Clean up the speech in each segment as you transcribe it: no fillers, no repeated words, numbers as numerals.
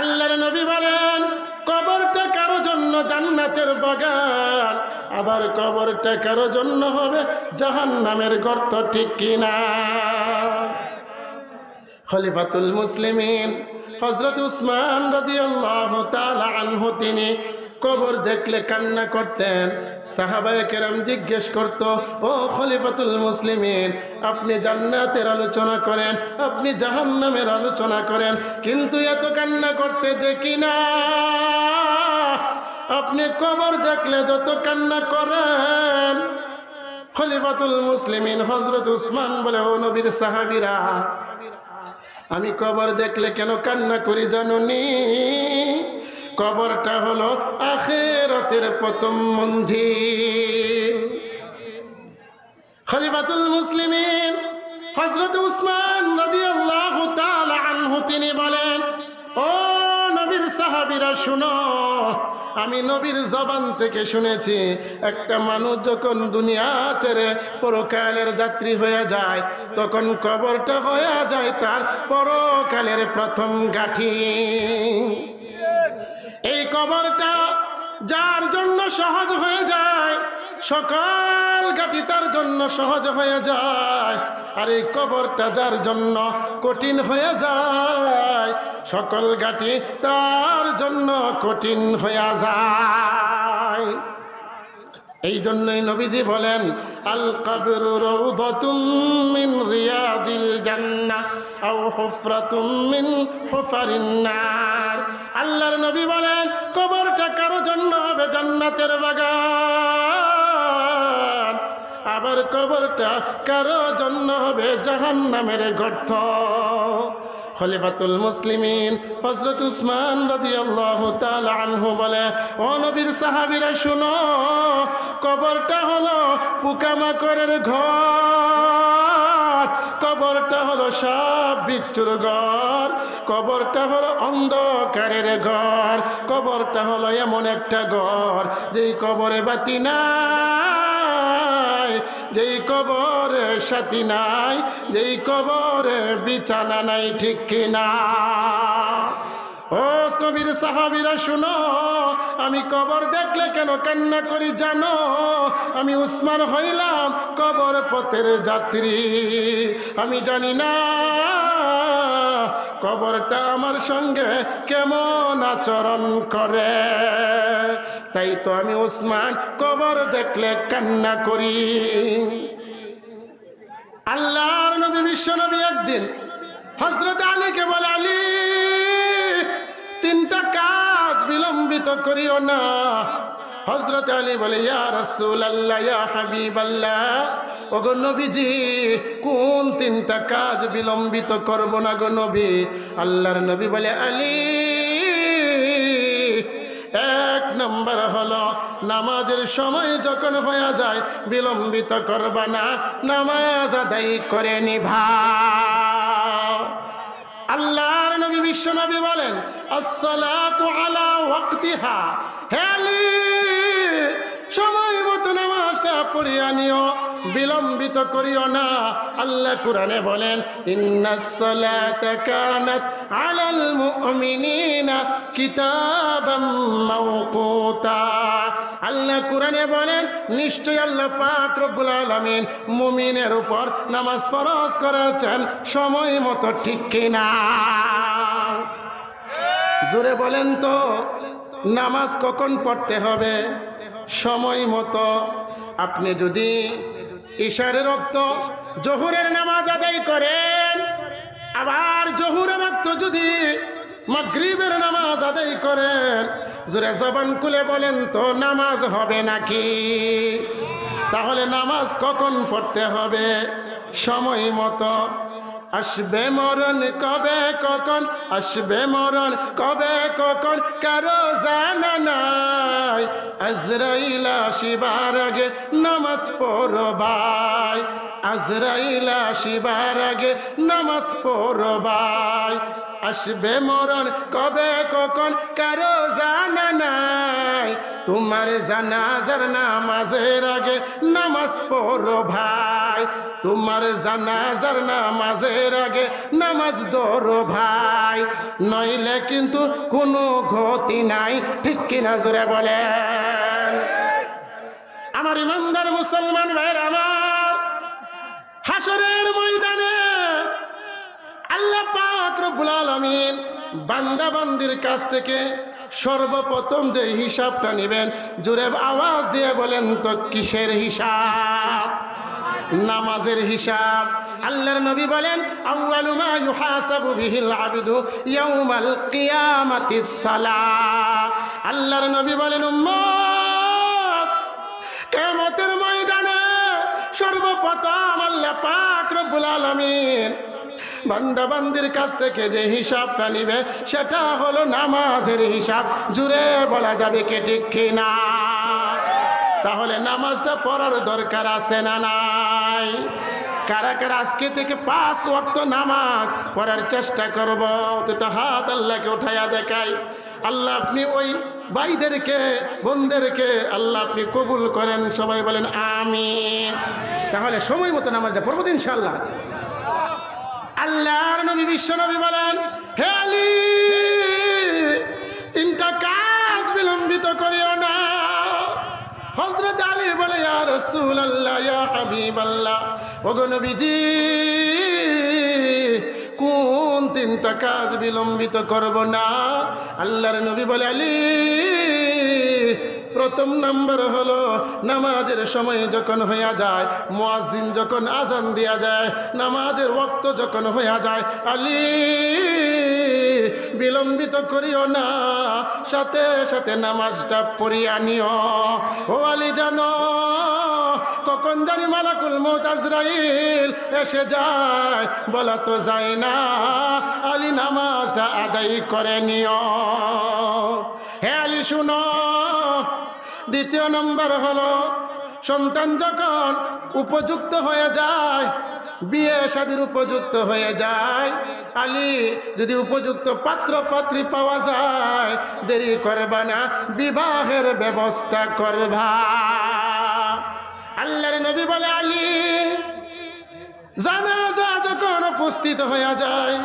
আল্লাহর নবী বলেন কবরটা কারো জন্য জান্নাতের বাগান, আবার কবরটা কারো জন্য হবে জাহান্নামের গর্ত, ঠিক কিনা? খলিফাতুল মুসলিমিন হযরত উসমান রাদিয়াল্লাহু তাআলা আনহু তিনি কবর দেখলে কান্না করতেন। সাহাবায়ে কেরাম জিজ্ঞেস করত, ও খলিফাতুল মুসলিমিন, আপনি জান্নাতের আলোচনা করেন, আপনি জাহান্নামের আলোচনা করেন, কিন্তু এত কান্না করতে দেখি না। আপনি কবর দেখলে যত কান্না করেন। খলিফাতুল মুসলিমিন হযরত উসমান বলে, ও নবীর সাহাবীরা, আমি কবর দেখলে কেন কান্না করি জানুনি? কবরটা হলো আখিরাতের প্রথম মঞ্জিল। খলিফাতুল মুসলিমিন হযরত উসমান রাদিয়াল্লাহু তাআলা আনহু তিনি বলেন, ও নবীর সাহাবীরা শুনো, আমি নবীর জবান থেকে শুনেছি একটা মানুষ যখন দুনিয়া ছেড়ে পরকালের যাত্রী হয়ে যায়, তখন কবরটা হয়ে যায় তার পরকালের প্রথম গাঠি। এই কবরটা যার জন্য সহজ হয়ে যায়, সকল গাঠি তার জন্য সহজ হয়ে যায়। আর এই কবরটা যার জন্য কঠিন হয়ে যায়, সকল গাঠি তার জন্য কঠিন হয়ে যায়। এই জন্যই নবীজি বলেন, আল কবরু রাউদাতুম মিন রিয়াদিল জান্নাহ আও হুফরাতুম মিন হুফারিন নার। আল্লাহর নবী বলেন কবরটা কারো জন্য হবে জান্নাতের বাগান, আবার কবরটা কারো জন্য হবে জাহান্নামের গর্ত। খলিফাতুল মুসলিমিন হযরত উসমান রাদিয়াল্লাহু তাআলা আনহু বলে, ও নবীর সাহাবীরা শুনো, কবরটা হলো পোকামাকড়ের ঘর, কবরটা হলো সাপ বিচ্ছুর ঘর, কবরটা হলো অন্ধকারের ঘর, কবরটা হলো এমন একটা ঘর যেই কবরে বাতি নাই, যেই কবরে সাথী নাই, যেই কবরে বিছানা নাই, ঠিক কিনা? ও নবীর সাহাবীরা শুনো, আমি কবর দেখলে কেন কান্না করি জানো? আমি উসমান হইলাম কবর পথের যাত্রী, আমি জানি না কবরটা আমার সঙ্গে কেমন আচরণ করে, তাই তো আমি উসমান কবর দেখলে কান্না করি। আল্লাহর নবী বিশ্ব নবী একদিন হযরত আলীকে বলে, আলী, তিনটা কাজ বিলম্বিত করিও না। হযরত আলী বলে, ইয়া রাসূলুল্লাহ, ইয়া হাবিবাল্লাহ, ওগো নবীজি, কোন তিনটা কাজ বিলম্বিত করব না গো নবী? আল্লাহর নবী বলে, আলী, এক নম্বর হলো নামাজের সময় যখন হয়ে যায় বিলম্বিত করবা না, নামাজ আদায় করে নিভা। আল্লাহর নবী বিশ্ব নবী বলেন, আসসালাতু আলা ওয়াক্তিহা, হে আলী, সময় মতো নামাজটা পড়িয়া নিও, বিলম্বিত করিও না। আল্লাহ কুরআনে বলেন, ইন্নাস সালাতা কানাত আলাল মুমিনিনা কিতাবাম মাওকুতা। আল্লাহ কুরআনে বলেন, নিশ্চয় আল্লাহ পাক রব্বুল আলামিন মুমিনের উপর নামাজ ফরজ করেছেন সময় মতো, ঠিক কিনা? জোরে বলেন তো, নামাজ কখন পড়তে হবে? সময় মতো। আপনি যদি ইশারের রক্ত জোহরের নামাজ আদায় করেন, আবার জোহরের রক্ত যদি মাগরিবের নামাজ আদায় করেন, জোরে জবান খুলে বলেন তো নামাজ হবে নাকি? তাহলে নামাজ কখন পড়তে হবে? সময় মতো। আসবে মরণ কবে কখন, আসবে মরণ কবে কখন কারো জানা নাই, আজরাইল আসিবার আগে নামাজ পড়বাই, আজরাইল আসিবার আগে নামাজ পড়বাই। আসবে মরণ কবে কখন কারো জানা নাই। তোমার জানাজার নামাজের আগে নামাজ পড়ো ভাই, তোমার জানাজার নামাজের আগে নামাজ ধরো ভাই, নইলে কিন্তু কোনো গতি নাই। ঠিক কিনা জোরে বলেন? আমার ইমানদার মুসলমান ভাইরা আমার, হাসরের ময়দানে আল্লাহ পাক রব্বুল আলামিন বান্দা বান্দির কাছ থেকে সর্বপ্রথম যে হিসাবটা নেবেন, জোরে আওয়াজ দিয়ে বলেন তো কিসের হিসাব? নামাজের হিসাব। আল্লাহর নবী বলেন আউয়ালু মা ইউহাসাবু বিহিল আবদু ইয়াউমাল কিয়ামাতিস সালাহ। আল্লাহর নবী বলেন উম্মত, কিয়ামতের ময়দানে সর্বপ্রথম আল্লাহ পাক রব্বুল আলামিন বান্দা বান্দির কাছ থেকে যে হিসাবটা নিবে সেটা হলো নামাজের হিসাব। জুড়ে বলা যাবে কে ঠিক কিনা? তাহলে নামাজটা পড়ার দরকার আছে না নাই? কারা কারা আজকে থেকে 5 ওয়াক্ত নামাজ পড়ার চেষ্টা করব? দুটো হাত আল্লাহকে উঠাইয়া দেখাই। আল্লাহ আপনি ওই ভাইদেরকে বোনদেরকে আল্লাহ আপনি কবুল করেন। সবাই বলেন আমিন। তাহলে সময় মতো নামাজটা পড়বো তো ইনশাআল্লাহ। আল্লাহর নবী বিশ্ব নবী বলেন, হে আলী, 3টা কাজ বিলম্বিত করিও না। হযরত আলী বলে, ইয়া রাসূলুল্লাহ, ইয়া হাবিবাল্লাহ, ওগো নবীজি, কোন 3টা কাজ বিলম্বিত করব না? আল্লাহর নবী বলে, আলী, প্রথম নাম্বার হলো নামাজের সময় যখন হইয়া যায়, মুয়াজ্জিন যখন আজান দিয়া যায়, নামাজের ওয়াক্ত যখন হইয়া যায়, আলী বিলম্বিত করিও না, সাথে সাথে নামাজটা পড়িয়া নিও। ও আলী, জানো কখন জানি মালাকুল মউত আজরাইল এসে যায়, বলা তো যায় না। আলী নামাজটা আদায় করে নিও। হে আলী শুনো, দ্বিতীয় নম্বর হলো সন্তান যখন উপযুক্ত হয়ে যায়, বিয়ে শাদীর উপযুক্ত হয়ে যায়, আলী যদি উপযুক্ত পাত্র পাত্রী পাওয়া যায়, দেরি করবা না, বিবাহের ব্যবস্থা করবা। আল্লাহর নবী বলে, আলী, জানাজা যখন উপস্থিত হয়ে যায়,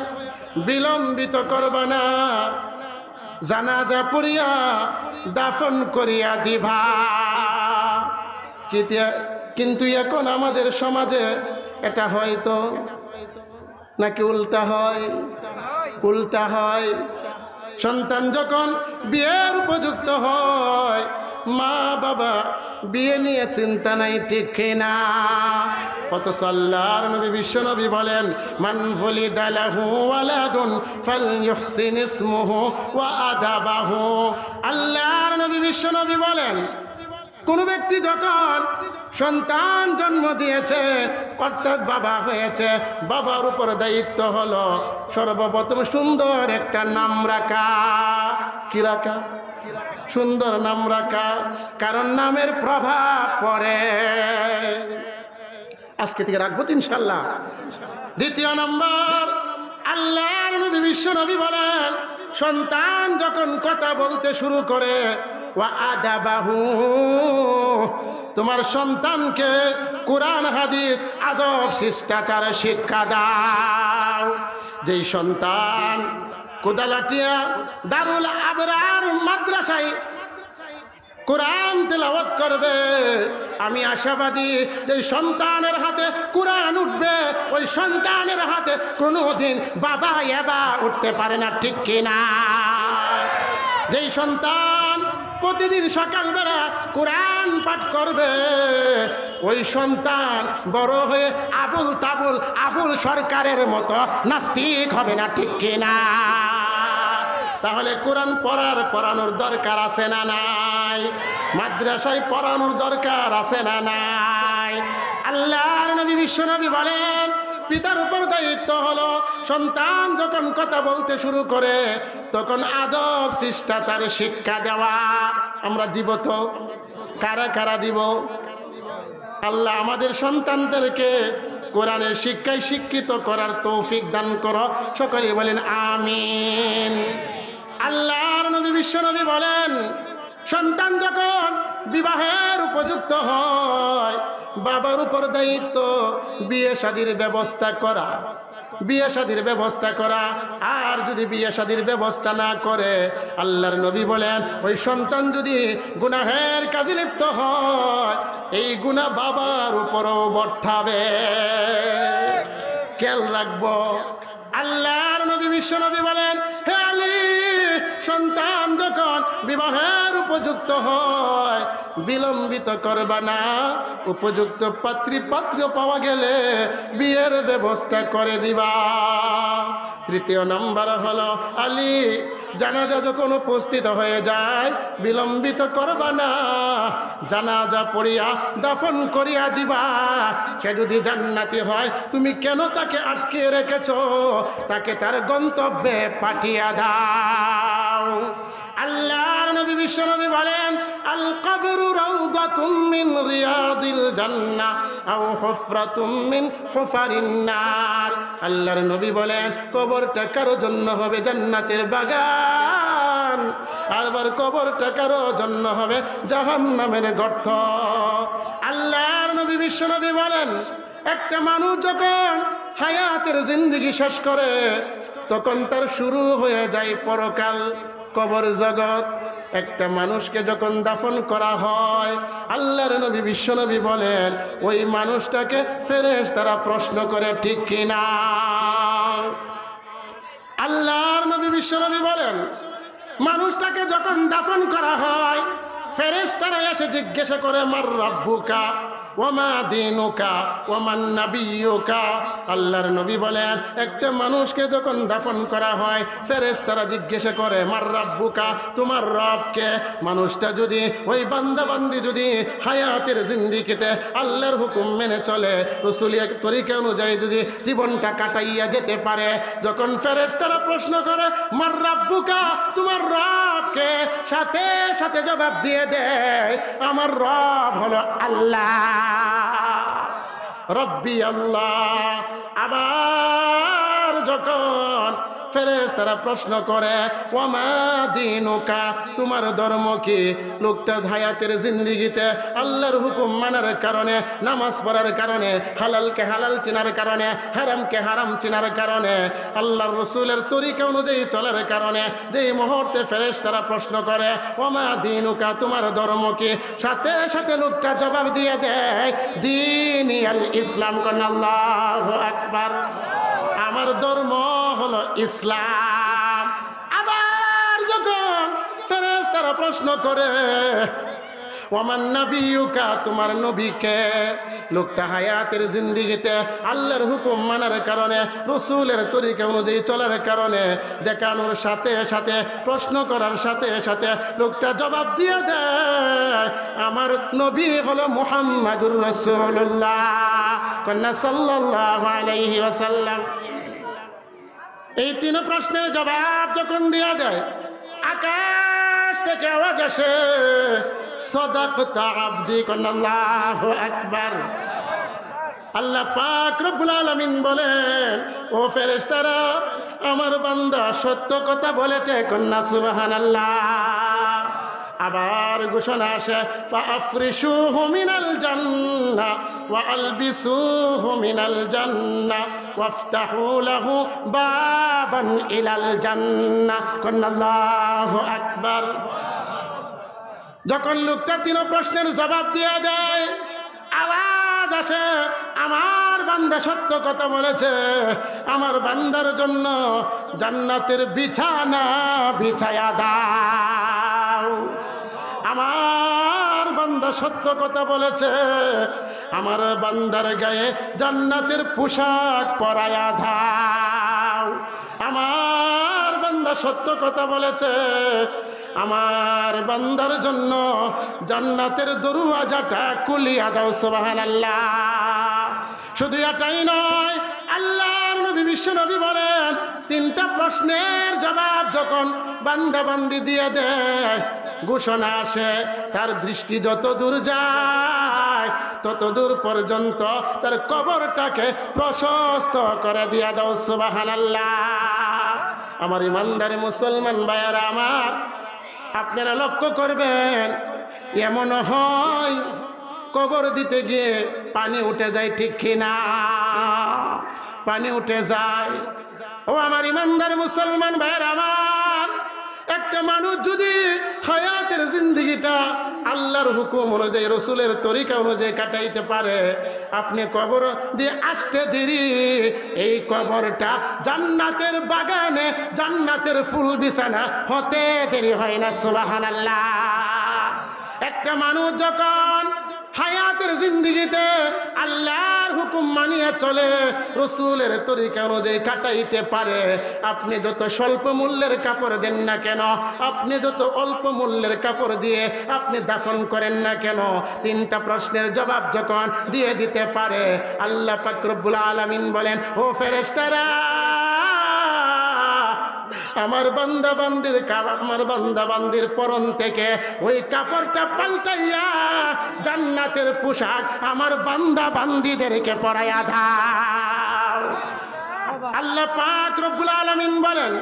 বিলম্বিত করবা না, জানাজা পড়িয়া দাফন করিয়া দিবা। কিন্তু এখন আমাদের সমাজে এটা হয়তো নাকি উল্টা হয়? উল্টা হয়। সন্তান যখন বিয়ের উপযুক্ত হয়, মা বাবা বিয়ে নিয়ে চিন্তা নাই, ঠিক না? অথচ আল্লাহর নবী বিশ্ব নবী বলেন, মান ফুলিদা লাহু ওয়ালাদুন ফালইউহসিন ইসমুহু ওয়া আদাবাহু। আল্লাহর নবী বিশ্ব নবী বলেন, কোন ব্যক্তি যখন সন্তান জন্ম দিয়েছে, অর্থাৎ বাবা হয়েছে, বাবার উপর দায়িত্ব হলো সর্বপ্রথম সুন্দর একটা নাম রাখা। কি রাখা? সুন্দর নাম রাখা, কারণ নামের প্রভাব পড়ে। আজকে থেকে রাখবো ইনশাআল্লাহ। দ্বিতীয় নম্বর, আল্লাহর নবী বিশ্ব নবী বলেন, সন্তান যখন কথা বলতে শুরু করে, ওয়া আদাবাহু, তোমার সন্তানকে কোরআন হাদিস আদব শিষ্টাচার শিক্ষা দাও। যেই সন্তান কোদালাটিয়া দারুল আবরার মাদ্রাসায় কোরআন তেলাওয়াত করবে, আমি আশাবাদী যে সন্তানের হাতে কোরআন উঠবে, ওই সন্তানের হাতে কোনোদিন বাবা এবা উঠতে পারে না, ঠিক কিনা? যেই সন্তান প্রতিদিন সকালবেলা কোরআন পাঠ করবে, ওই সন্তান বড় হয়ে আবুল তাবুল আবুল সরকারের মতো নাস্তিক হবে না, ঠিক কিনা? তাহলে কোরআন পড়ানোর দরকার আছে না নাই? মাদ্রাসায় পড়ানোর দরকার আছে না নাই? আল্লাহর নবী বিশ্ব নবী বলেন, পিতার উপর দায়িত্ব হলো সন্তান যখন কথা বলতে শুরু করে তখন আদব শিষ্টাচার শিক্ষা দেওয়া। আমরা দিব তো? কারা কারা দিব? আল্লাহ আমাদের সন্তানদেরকে কোরআনের শিক্ষায় শিক্ষিত করার তৌফিক দান করো, সকলে বলেন আমিন। আল্লাহর নবী বিশ্ব নবী বলেন, সন্তান যখন বিবাহের উপযুক্ত হয়, বাবার উপর দায়িত্ব বিয়ে শাদীর ব্যবস্থা করা, বিয়ে শাদীর ব্যবস্থা করা। আর যদি বিয়ে শাদীর ব্যবস্থা না করে, আল্লাহর নবী বলেন ওই সন্তান যদি গুনাহের কাজে লিপ্ত হয়, এই গুনাহ বাবার উপরও বর্তাবে। খেয়াল রাখবো। আল্লাহর নবী বিশ্ব নবী বলেন, হে আলী, সন্তান যখন বিবাহের উপযুক্ত হয়, বিলম্বিত করবা না। উপযুক্ত পাত্রী পাওয়া গেলে বিয়ের ব্যবস্থা করে দিবা। তৃতীয় নাম্বার হলো, আলী, জানাজা যখন উপস্থিত হয়ে যায়, বিলম্বিত করবা না। জানাজা পড়িয়া দাফন করিয়া দিবা। সে যদি জান্নাতি হয়, তুমি কেন তাকে আটকে রেখেছো? তাকে তার গন্তব্যে পাঠিয়ে দাও। আল্লাহর নবী বিশ্ব নবী বলেন, আল কবরু রাউদাতুম মিন রিয়াদিল জান্নাহ আও হুফরাতুম মিন হুফারিন নার। আল্লাহর নবী বলেন, কবরটা কারো জন্য হবে জান্নাতের বাগান, আবার কবরটা কারো জন্য হবে জাহান্নামের গর্ত। আল্লাহর নবী বিশ্ব নবী বলেন, একটা মানুষ যখন হায়াতের জিন্দেগি শেষ করে, তখন তার শুরু হয়ে যায় পরকাল, কবর জগৎ। একটা মানুষকে যখন দাফন করা হয়, আল্লাহর নবী বিশ্ব নবী বলেন, ওই মানুষটাকে ফেরেশতারা প্রশ্ন করে, ঠিক কিনা? আল্লাহর নবী বিশ্ব নবী বলেন, মানুষটাকে যখন দাফন করা হয়, ফেরেশতারা এসে জিজ্ঞাসা করে, মার রাব্বুকা ওয়ামা দীনুকা ওয়ামান নাবিয়্যুকা। আল্লাহর নবী বলেন, একটা মানুষকে যখন দাফন করা হয়, ফেরেশতারা জিজ্ঞাসা করে, মার রাব্বুকা, তোমার রব কে? মানুষটা যদি, ওই বান্দাবান্দি যদি হায়াতের জিন্দেগিতে আল্লাহর হুকুম মেনে চলে, রাসূলের তরিকা অনুযায়ী যদি জীবনটা কাটাইয়া যেতে পারে, যখন ফেরেশতারা প্রশ্ন করে, মার রাব্বুকা, তোমার রব কে? সাথে সাথে জবাব দিয়ে দেয়, আমার রব হলো আল্লাহ, রব্বি আল্লাহ। আবার যখন ফেরেশতারা প্রশ্ন করে, ওয়ামা দীনুকা, তোমার ধর্ম কি? লোকটা হায়াতের জিন্দেগিতে আল্লাহর হুকুম মানার কারণে, নামাজ পড়ার কারণে, হালালকে হালাল চেনার কারণে, হারামকে হারাম চেনার কারণে, আল্লাহর রাসূলের তরিকা অনুযায়ী চলার কারণে, যেই মুহূর্তে ফেরেশতারা প্রশ্ন করে, ওয়ামা দীনুকা, তোমার ধর্ম কি? সাথে সাথে লোকটা জবাব দিয়ে দেয়, দীনি আল ইসলাম। কোন আল্লাহু আকবার। আমার ধর্ম হলো ইসলাম। আবার যখন ফেরেশতারা প্রশ্ন করে, ওয়ামান নাবিয়্যুকা, তোমার নবীকে? লোকটা হায়াতের জিন্দেগিতে আল্লাহর হুকুম মানার কারণে, রাসূলের তরিকা অনুযায়ী চলার কারণে, দেখানোর সাথে সাথে, প্রশ্ন করার সাথে সাথে লোকটা জবাব দিয়ে দেয়, আমার নবী হলো মুহাম্মাদুর রাসূলুল্লাহ, কন্যা সাল্লাল্লাহু আলাইহি ওয়াসাল্লাম। এই তিন প্রশ্নের জবাব যখন দিয়ে দেয়, আকাশ থেকে আওয়াজ আসে, সাদাকতা আবদি। আল্লাহু আকবার। আল্লাহ পাক রব্বুল আলামিন বলেন, ও ফেরেশতারা, আমার বান্দা সত্য কথা বলেছে। কন্যা সুবহানাল্লাহ। আবার ঘোষণা আসে, ফাআফরিশুহু মিনাল জান্নাহ ওয়া আলবিসুহু মিনাল জান্নাহ ওয়াফতাহু লাহু বাবান ইলাল জান্নাহ। আল্লাহু আকবার। যখন লোকটা তিন প্রশ্নের জবাব দিয়ে দেয়, আওয়াজ আসে, আমার বান্দা সত্য কথা বলেছে, আমার বান্দার জন্য জান্নাতের বিছানা বিছায়া দাও। আমার বান্দা সত্য কথা বলেছে, আমার বান্দার গায়ে জান্নাতের পোশাক পরায়া দাও। আমার বান্দা সত্য কথা বলেছে, আমার বান্দার জন্য জান্নাতের দরওয়াজাটা খুলিয়া দাও। সুবহানাল্লাহ। শুধু এটাই নয়, আল্লাহর নবী বিশ্ব নবী বলেন, তিনটা প্রশ্নের জবাব যখন বান্দা বান্দি দিয়ে দেয়, ঘোষণা আসে, তার দৃষ্টি যত দূর যায় তত দূর পর্যন্ত তার কবরটাকে প্রশস্ত করে দিয়া দাও সুবহানাল্লাহ। আমার ইমানদার মুসলমান ভাইয়েরা আমার, আপনারা লক্ষ্য করবেন, এমন হয় কবর দিতে গিয়ে পানি উঠে যায়, ঠিক কিনা? পানি উঠে যায়। ও আমার ইমানদার মুসলমান ভাইয়েরা আমার, একটা মানুষ যদি হায়াতের জিন্দেগিটা আল্লাহর হুকুম অনুযায়ী, রসুলের তরিকা অনুযায়ী কাটাইতে পারে, আপনি কবর দিয়ে আসতে দেরি, এই কবরটা জান্নাতের বাগানে জান্নাতের ফুল বিছানা হতে দেরি হয় না সুবহানাল্লাহ। একটা মানুষ যখন হায়াতের জিন্দেগিতে আল্লাহর হুকুম মানিয়ে চলে, রসুলের তরিকা অনুযায়ী কাটাইতে পারে, আপনি যত স্বল্প মূল্যের কাপড় দেন না কেন, আপনি যত অল্প মূল্যের কাপড় দিয়ে আপনি দাফন করেন না কেন, তিনটা প্রশ্নের জবাব যখন দিয়ে দিতে পারে, আল্লাহ পাক রব্বুল আলামিন বলেন, ও ফেরেশতারা, আমার বান্দা বান্দির পরন থেকে ওই কাপড়টা পাল্টাইয়া জান্নাতের পোশাক আমার বান্দা বান্দিদেরকে পরাইয়া দাও। আল্লাহ পাক রব্বুল আলামিন বলেন,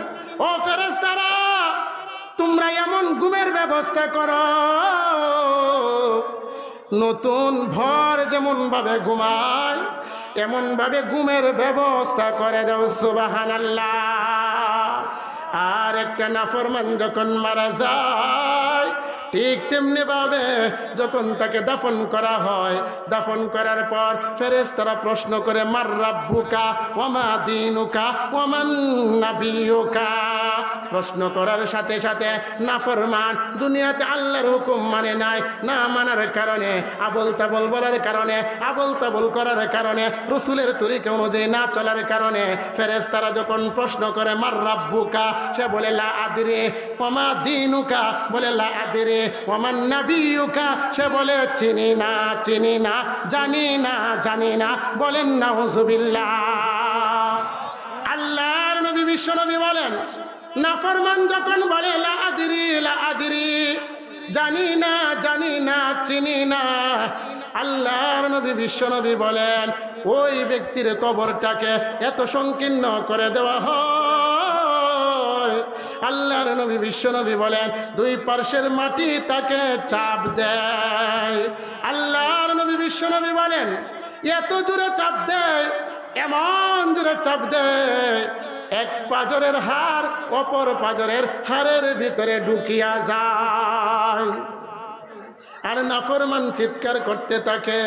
ও ফেরেশতারা, তোমরা এমন ঘুমের ব্যবস্থা করো, নতুন ভর যেমন ভাবে ঘুমায় এমন ভাবে ঘুমের ব্যবস্থা করে দাও সুবহানাল্লাহ। আর একটা নাফরমান যখন মারা যায়, ঠিক তেমনি ভাবে যখন তাকে দাফন করা হয়, দাফন করার পর ফেরেশতারা প্রশ্ন করে, মার রাব্বুকা ওয়া মা দীনুকা ওয়া মান নাবিয়ুকা। প্রশ্ন করার সাথে সাথে নাফরমান দুনিয়াতে আল্লাহর হুকুম মানে নাই, না মানার কারণে, আবল তাবল বলার কারণে, আবল তাবল করার কারণে, রসুলের তরিকা অনুযায়ী না চলার কারণে ফেরেশতারা যখন প্রশ্ন করে, মার রাব্বুকা, সে বলে লা আদরি, ওয়া মা দীনুকা বলে লা আদরি, ওয়া মান নাবিয়ুকা, সে বলে চিনি না, চিনি না, জানি না, জানি না। বলেন নাউযুবিল্লাহ। আল্লাহর নবী বিশ্ব নবী বলেন, নাফরমান যখন বলে লা আদরি, লা আদরি, জানি না, জানি না, চিনি না, আল্লাহর নবী বিশ্ব নবী বলেন, ওই ব্যক্তির কবরটাকে এত সংকীর্ণ করে দেওয়া হয়, আল্লাহর নবী বিশ্ব নবী বলেন, দুই পার্শ্বের মাটি তাকে চাপ দেয়। আল্লাহর নবী বিশ্ব নবী বলেন, এত জোরে চাপ দেয়, এমন জোরে চাপ দেয়, এক পাজরের হাড় অপর পাজরের হাড়ের ভিতরে ঢুকিয়া যায়। আর নাফরমান চিৎকার করতে থাকে।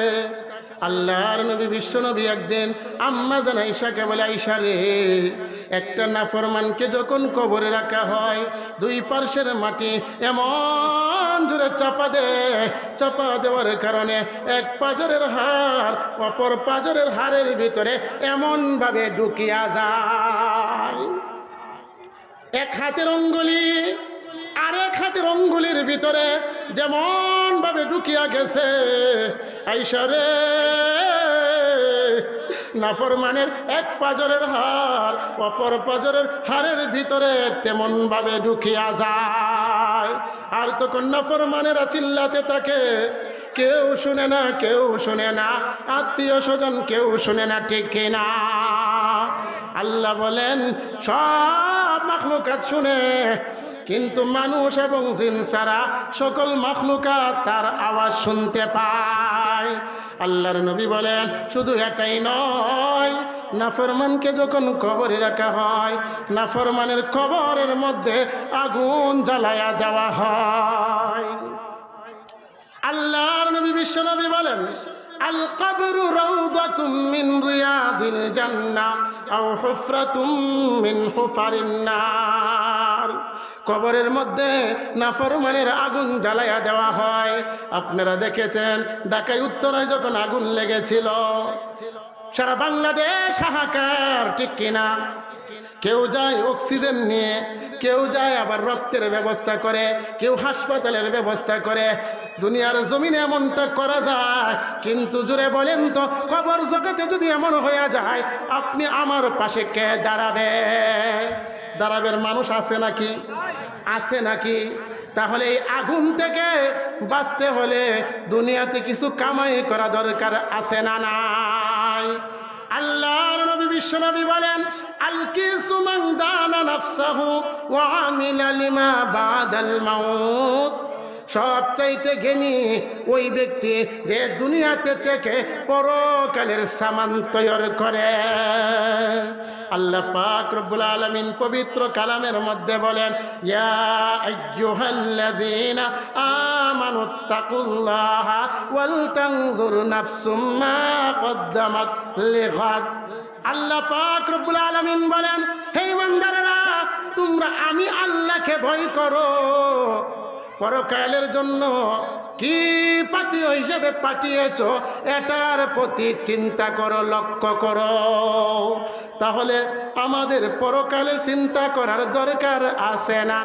আল্লাহর নবী বিশ্ব নবী একদিন আম্মা জান আয়েশাকে বলে, আয়েশা রে, একটা নাফরমানকে যখন কবরে রাখা হয়, দুই পার্শ্বের মাটি এমন জোরে চাপা দেয়, চাপা দেওয়ার কারণে এক পাজরের হাড় অপর পাজরের হাড়ের ভিতরে এমনভাবে ঢুকিয়া যায়। এক হাতের অঙ্গুলি আরেক হাতের অঙ্গুলির ভিতরে যেমন ভাবে ঢুকিয়া গেছে, আয়েশা রে, নাফরমানের এক পাজরের হাড় অপর পাজরের হাড়ের ভিতরে তেমন ভাবে ঢুকিয়া যায়। আর তখন নাফরমানেরা চিল্লাতে থাকে, কেউ শুনে না, কেউ শুনে না, আত্মীয় স্বজন কেউ শুনে না, ঠিক কিনা? আল্লাহ বলেন, সব মাখলুকাত শুনে, কিন্তু মানুষ এবং জিন ছাড়া সকল মাখলুকাত তার আওয়াজ শুনতে পায়। আল্লাহর নবী বলেন, শুধু এটাই নয়, নাফরমানকে যখন কবরে রাখা হয়, নাফরমানের কবরের মধ্যে আগুন জ্বালায়া দেওয়া হয়। আল্লাহর নবী বিশ্ব নবী বলেন, আল কবরু রাউদাতুম মিন রিয়াদিল জান্নাহ আও হুফরাতুম মিন হুফারিন নার। কবরের মধ্যে নাফরমানের আগুন জ্বালায়া দেওয়া হয়। আপনারা দেখেছেন ঢাকায় উত্তরায় যখন আগুন লেগেছিল, সারা বাংলাদেশ হাহাকার, ঠিক কিনা? কেউ যায় অক্সিজেন নিয়ে, কেউ যায় আবার রক্তের ব্যবস্থা করে, কেউ হাসপাতালের ব্যবস্থা করে। দুনিয়ার জমিনে এমনটা করা যায়, কিন্তু জুড়ে বলেন তো, কবর জগতে যদি এমন হয়ে যায়, আপনি আমার পাশে কে দাঁড়াবে? দাঁড়াবের মানুষ আছে নাকি? আছে নাকি? তাহলে এই আগুন থেকে বাঁচতে হলে দুনিয়াতে কিছু কামাই করা দরকার আছে না নাই? আল্লাহর নবী বিশ্বনবী বলেন, আলকিসু মান দানা নাফসাহু ওয়া আমিলা লিমা বাদাল মাউত। সবচাইতে জ্ঞানী ওই ব্যক্তি যে দুনিয়াতে থেকে পরকালের সামান তৈরি করে। আল্লাহ পাক রব্বুল আলামিন পবিত্র কালামের মধ্যে বলেন, ইয়া আইয়ুহাল্লাযীনা আমানুত্তাকুল্লাহা ওয়াল তানজুর নাফসুম মা কদ্দামাত লিগাদ। আল্লাহ পাক রব্বুল আলামিন বলেন, হে ইমানদারেরা, তোমরা আমি আল্লাহকে ভয় করো, পরকালের জন্য কি পাথেয় হিসেবে পাঠিয়েছো এটার প্রতি চিন্তা করো, লক্ষ্য করো। তাহলে আমাদের পরকালে চিন্তা করার দরকার আছে না?